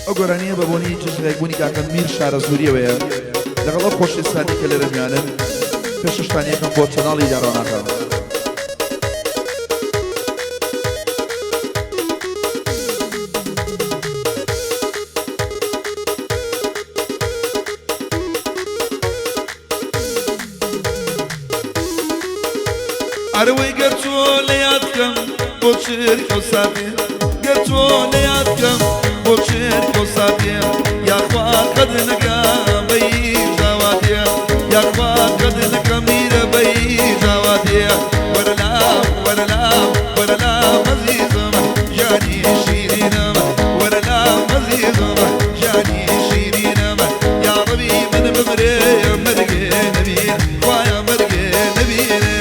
ئەو گۆرانیە بەبوونی جژێک بوونی کاکە میر شارە سووریەوەیە لەگەڵ ئەو خۆشویستانی کە لێرە میانن پێششتانیەکەم بۆ چەناڵی داڕۆناکە. ئەرەوەی گەرچۆ لە یادکەم بۆ چرک و ساتێ گەرچۆ لە یادکەم بۆ چرک و ساتێ یاخوا قەدنەکە بەی ژاواتێ یاخوا قەدنەکە میرە بەی ژاواتێ وەرەلام وەرەلام وەرەلام عەزیزم ژانی شیرینم وەرەلام عەزیزم ژانی شیرینم یا ڕەبی من بمرێ مەرگێ نەبین خوایە مەرگێ نەبینێ.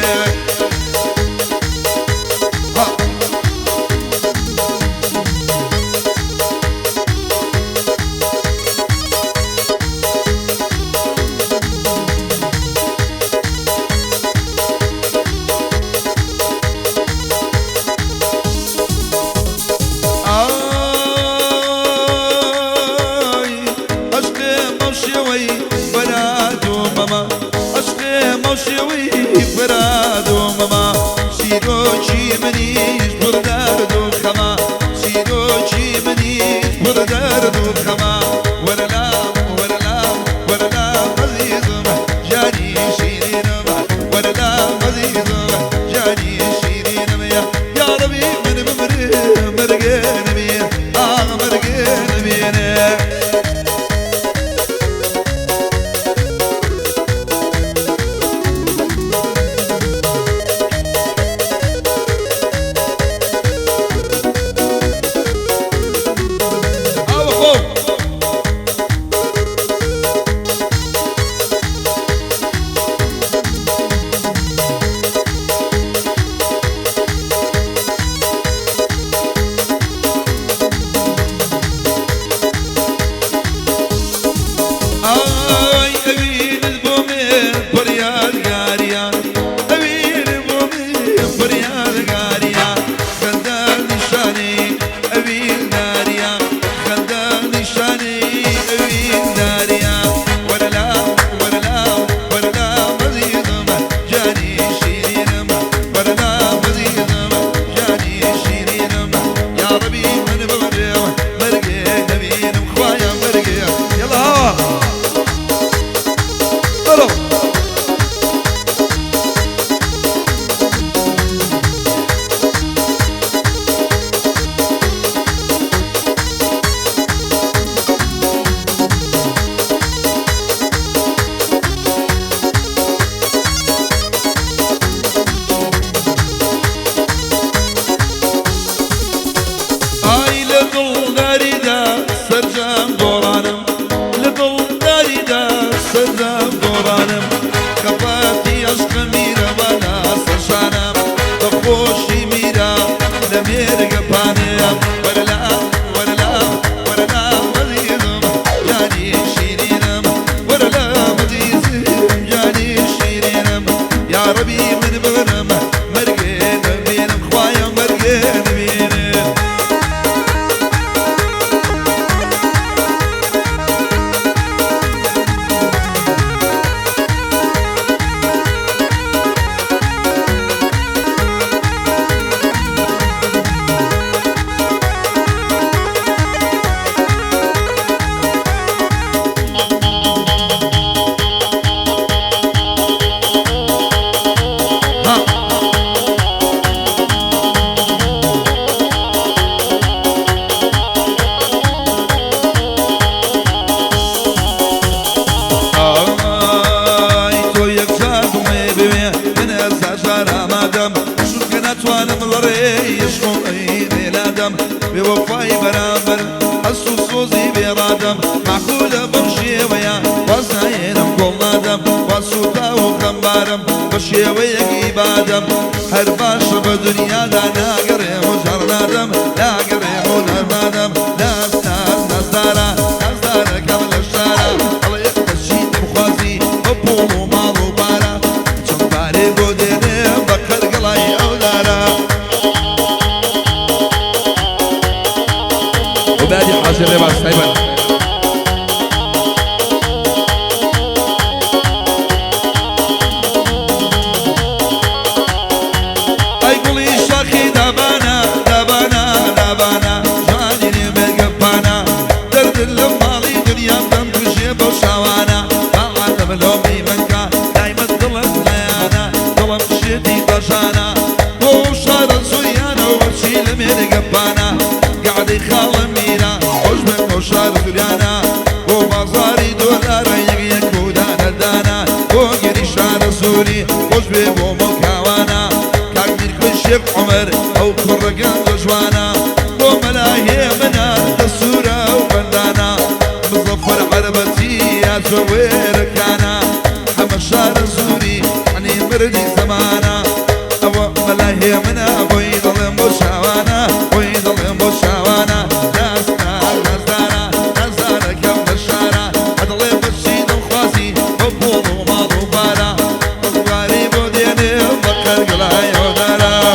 بوفای برابر هەست و سۆزی بێڕادەم معقولە بەم شێوەیە واز نایێنم گۆڵ نادەم وا سووتا و خەمبارم بە شێوەیەکی بادەم هەر باشە بە دنیادا ناگەڕێم و ژەڕ نادەم ناگەڕێم و نەرمادەم ناز ناز نازدارە نازدارەکەم لە شارە ئەڵێ دەچین دەمخوازی بە پۆڵ و ماڵ و پارە چەند پارێ بۆ دێنێم بە کەرگەڵای ئەو دارە وبادي حاجة لباس تايبان بشتي بشانا وشار سوريانا وبرشي لمير قبانا قاعد يخال ميرا عجبك وشار سوريانا وبازاري دولار يقيك ودانا دانا وقري شار سوري عجبك ومكاوانا كاكبير كل شيخ عمر او فرقان جوانا وملاهي منا السورة وبندانا مظفر عربتي يا زوير كانا حمى الشار سوري يعني مردي زمانا أو ملاهي منا بويد المشاوانا بويد المشاوانا ناسنا نزانا نزانا كم الشارع أدلي بشيد الخواسي ببوض وماضو بارا وغاري بوديني بكر قلاي ودارا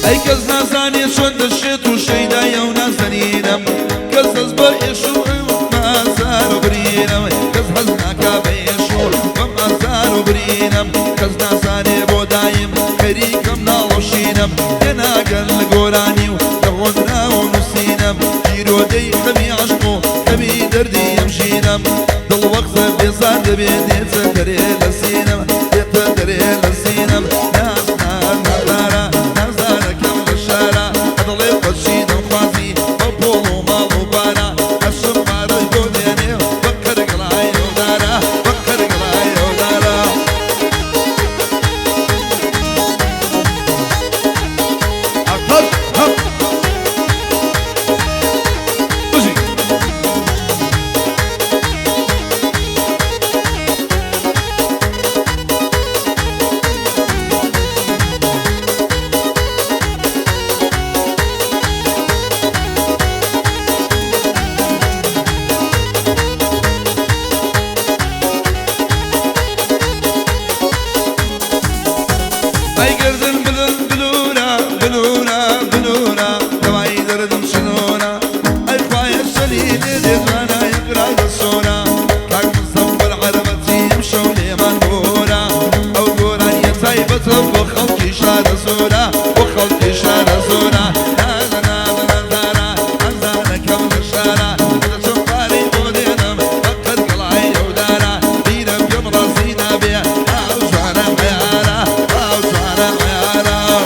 أي كز نازاني شون دشت وشيدا ونازنينم كز هزبا يشو ما زارو برينم كز هزناكا بيشو وما زارو برينم كز نازاني بودايم خريكم نالوشينم ينا قل قوراني ولغنا ونسينم جيرو دي خبي عشقو خبي دردي يمشينم دل وقت بيصار دبين يتدري لسينم يتدري لسينم ناسنا نزارا نزارا كم الشارع أضلي قشيد الخوازي ببول ومال وبارا الشمار يقوديني بكر قلاي ودارا بكر قلاي ودارا أكبر هم بجي أي قردن بلن بلونا بلونا بلونا دواي دردن شنونا أي خوايا الشليل ديزانا يقرأ الصونا كاك مصفر عربتي يمشو لي منبورا أو قوران يتايبت وخلقي شار زورا وخلقي شار زورا نانا نانا نزارا نزارا كون الشارع هذا شمطاري بودينم فكر قلعي ودارا دينم يوم راسينا بيا أو شعرا ميارا أو شعرا ميارا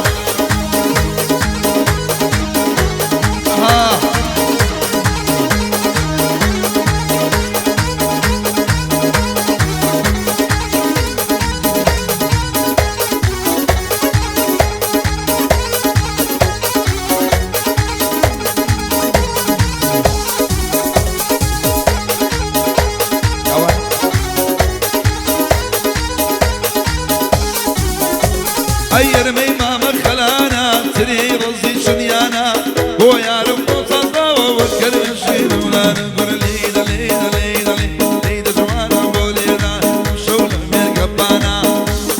أيرمي ماما خلانا تري رزي شنيانا هو يعرف مصاصا وكل شيء ولا نقول ليدا ليدا ليدا ليدا جوانا بولينا شول من قبانا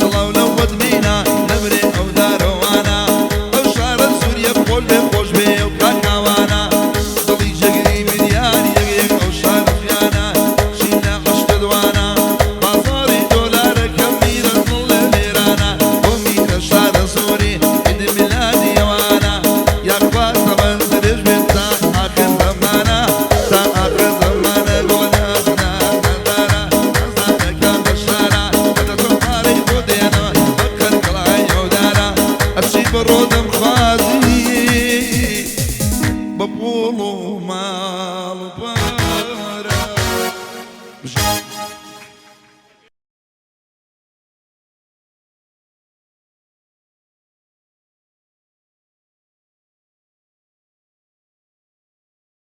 الله ولو ودمينا نبري أو داروانا أو شعر سوريا بقول بخوش بي وكاكاوانا ضلي جقري مليان يقيق أو شعر فيانا شينا قشت دوانا بازاري دولار كمينا ظل ليرانا ومينا شعر سوري إد ميلادي وانا يا كبار طبعا تريج بنتا آخر زمانا تا آخر زمانا قولنا زنا نزارا نزارا كام الشارع هذا تنطاري بودينا بكر قلعي ودارا أشيب الرودم خوازي ببولو مالو